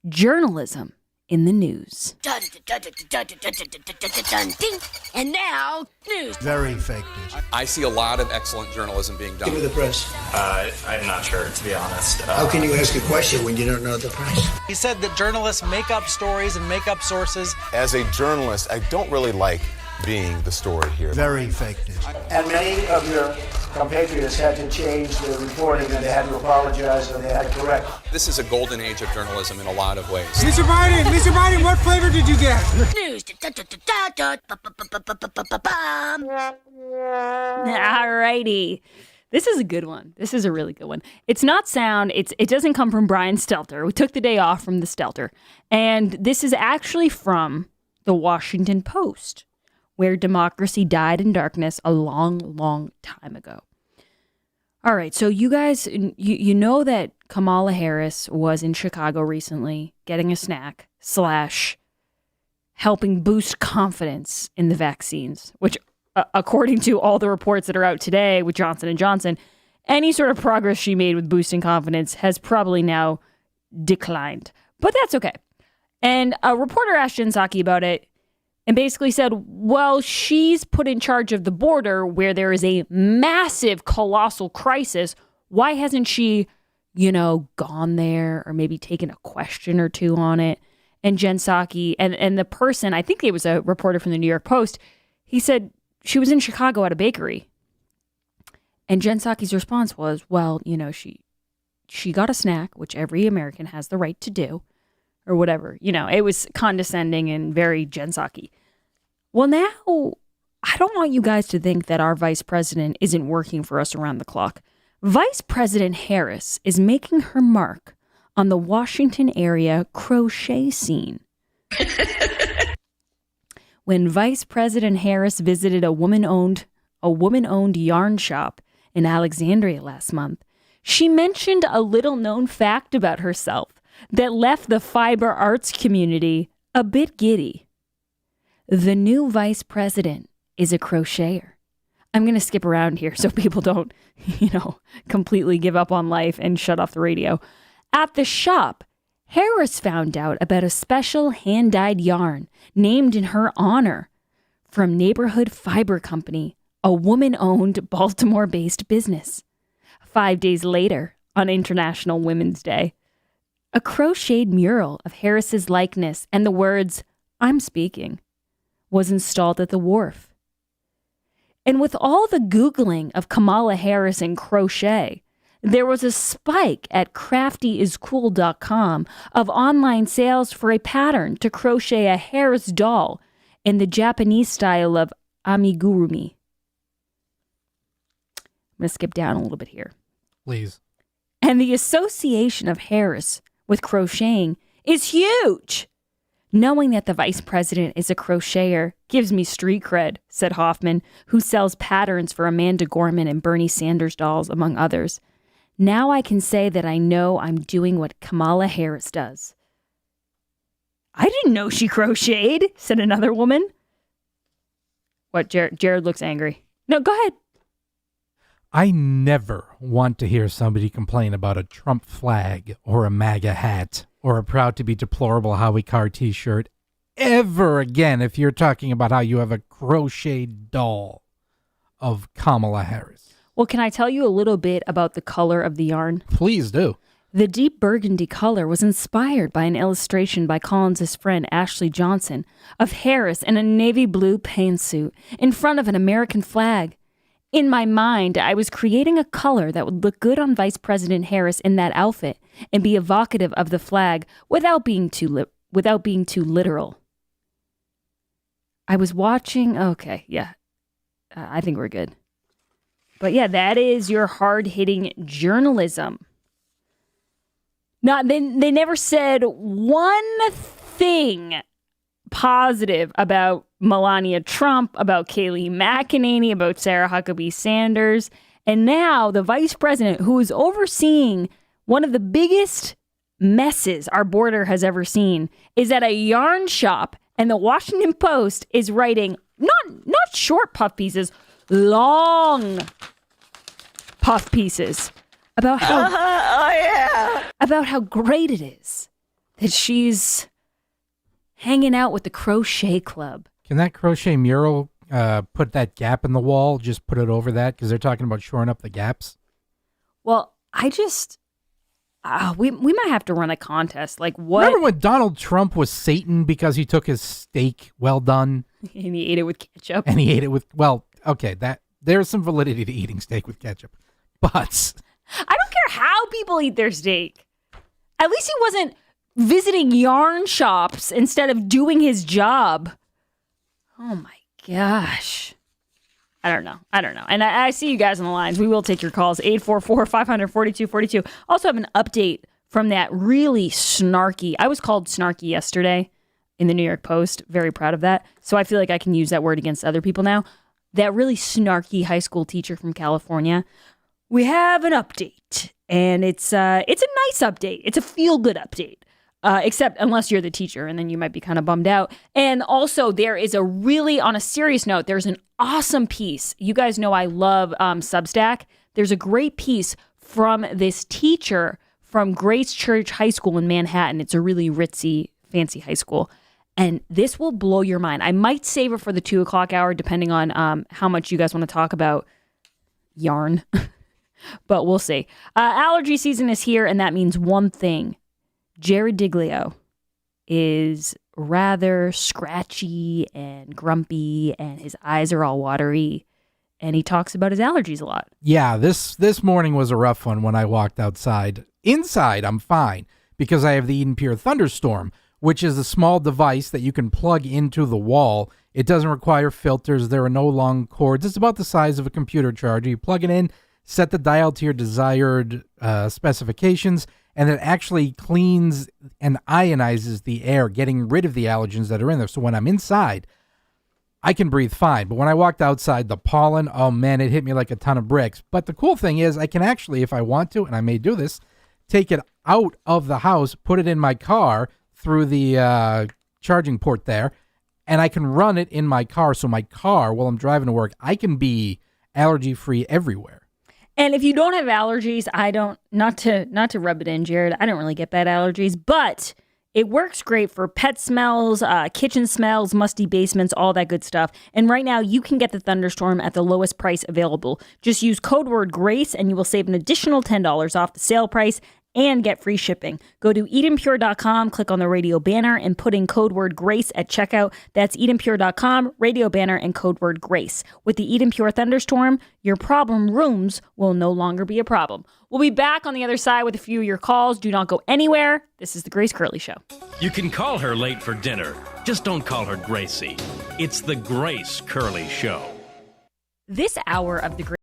journalism in the news. And now, news. Very fake news. I see a lot of excellent journalism being done. Give me the press. I'm not sure, to be honest. How can you ask a question when you don't know the press? He said that journalists make up stories and make up sources. As a journalist, I don't really like being the story here. Very fake news. And many of your compatriots had to change their reporting, and they had to apologize, and they had to correct. This is a golden age of journalism in a lot of ways. Mr. Biden, what flavor did you get? News. Alrighty. This is a good one. This is a really good one. It's not sound. It doesn't come from Brian Stelter. We took the day off from the Stelter. And this is actually from the Washington Post, where democracy died in darkness a long, long time ago. All right, so you guys, you know that Kamala Harris was in Chicago recently getting a snack / helping boost confidence in the vaccines, which according to all the reports that are out today with Johnson & Johnson, any sort of progress she made with boosting confidence has probably now declined. But that's okay. And a reporter asked Jen Psaki about it, and basically said, well, she's put in charge of the border where there is a massive, colossal crisis. Why hasn't she, gone there or maybe taken a question or two on it? And Jen Psaki and the person, I think it was a reporter from the New York Post, he said she was in Chicago at a bakery. And Jen Psaki's response was, well, she got a snack, which every American has the right to do. Or whatever, it was condescending and very Jen Psaki. Well, now, I don't want you guys to think that our vice president isn't working for us around the clock. Vice President Harris is making her mark on the Washington area crochet scene. When Vice President Harris visited a woman-owned yarn shop in Alexandria last month, she mentioned a little-known fact about herself that left the fiber arts community a bit giddy. The new vice president is a crocheter. I'm going to skip around here so people don't, completely give up on life and shut off the radio. At the shop, Harris found out about a special hand-dyed yarn named in her honor from Neighborhood Fiber Company, a woman-owned Baltimore-based business. 5 days later, on International Women's Day, a crocheted mural of Harris's likeness and the words, "I'm speaking," was installed at the wharf. And with all the Googling of Kamala Harris and crochet, there was a spike at craftyiscool.com of online sales for a pattern to crochet a Harris doll in the Japanese style of amigurumi. I'm going to skip down a little bit here. Please. And the association of Harris with crocheting is huge. Knowing that the vice president is a crocheter gives me street cred, said Hoffman, who sells patterns for Amanda Gorman and Bernie Sanders dolls, among others. Now I can say that I know I'm doing what Kamala Harris does. I didn't know she crocheted, said another woman. What, Jared looks angry. No, go ahead. I never want to hear somebody complain about a Trump flag or a MAGA hat or a proud to be deplorable Howie Carr t-shirt ever again if you're talking about how you have a crocheted doll of Kamala Harris. Well, can I tell you a little bit about the color of the yarn? Please do. The deep burgundy color was inspired by an illustration by Collins' friend Ashley Johnson of Harris in a navy blue pantsuit in front of an American flag. In my mind, I was creating a color that would look good on Vice President Harris in that outfit and be evocative of the flag without being too literal. I was watching. Okay, yeah, I think we're good. But yeah, that is your hard-hitting journalism. Now, they never said one thing positive about Melania Trump, about Kayleigh McEnany, about Sarah Huckabee Sanders. And now the vice president, who is overseeing one of the biggest messes our border has ever seen, is at a yarn shop, and the Washington Post is writing not short puff pieces, long puff pieces about how about how great it is that she's hanging out with the crochet club. Can that crochet mural put that gap in the wall? Just put it over that because they're talking about shoring up the gaps. Well, I just we might have to run a contest. Like what? Remember when Donald Trump was Satan because he took his steak well done And he ate it with ketchup. and he ate it with okay, that there's some validity to eating steak with ketchup, but I don't care how people eat their steak. At least he wasn't visiting yarn shops instead of doing his job. Oh my gosh. I don't know. And I see you guys on the lines. We will take your calls. 844-500-4242. Also have an update from that really snarky. I was called snarky yesterday in the New York Post. Very proud of that. So I feel like I can use that word against other people now. That really snarky high school teacher from California. We have an update. And it's a nice update. It's a feel-good update. Except unless you're the teacher, and then you might be kind of bummed out. And also, there is on a serious note, there's an awesome piece. You guys know I love Substack. There's a great piece from this teacher from Grace Church High School in Manhattan. It's a really ritzy, fancy high school. And this will blow your mind. I might save it for the 2 o'clock hour, depending on how much you guys want to talk about yarn. But we'll see. Allergy season is here, and that means one thing. Jared Diglio is rather scratchy and grumpy, and his eyes are all watery, and he talks about his allergies a lot. yeah, this morning was a rough one when I walked outside. Inside, I'm fine because I have the Eden Pure Thunderstorm, which is a small device that you can plug into the wall. It doesn't require filters. There are no long cords. It's about the size of a computer charger. You plug it in, set the dial to your desired specifications, and it actually cleans and ionizes the air, getting rid of the allergens that are in there. So when I'm inside, I can breathe fine. But when I walked outside, the pollen, oh man, it hit me like a ton of bricks. But the cool thing is I can actually, if I want to, and I may do this, take it out of the house, put it in my car through the charging port there, and I can run it in my car. So my car, while I'm driving to work, I can be allergy-free everywhere. And if you don't have allergies, not to rub it in, Jared, I don't really get bad allergies, but it works great for pet smells, kitchen smells, musty basements, all that good stuff. And right now, you can get the Thunderstorm at the lowest price available. Just use code word GRACE and you will save an additional $10 off the sale price and get free shipping. Go to EdenPure.com, click on the radio banner, and put in code word GRACE at checkout. That's EdenPure.com, radio banner, and code word GRACE. With the Eden Pure Thunderstorm, your problem rooms will no longer be a problem. We'll be back on the other side with a few of your calls. Do not go anywhere. This is the Grace Curley Show. You can call her late for dinner. Just don't call her Gracie. It's the Grace Curley Show. This hour of the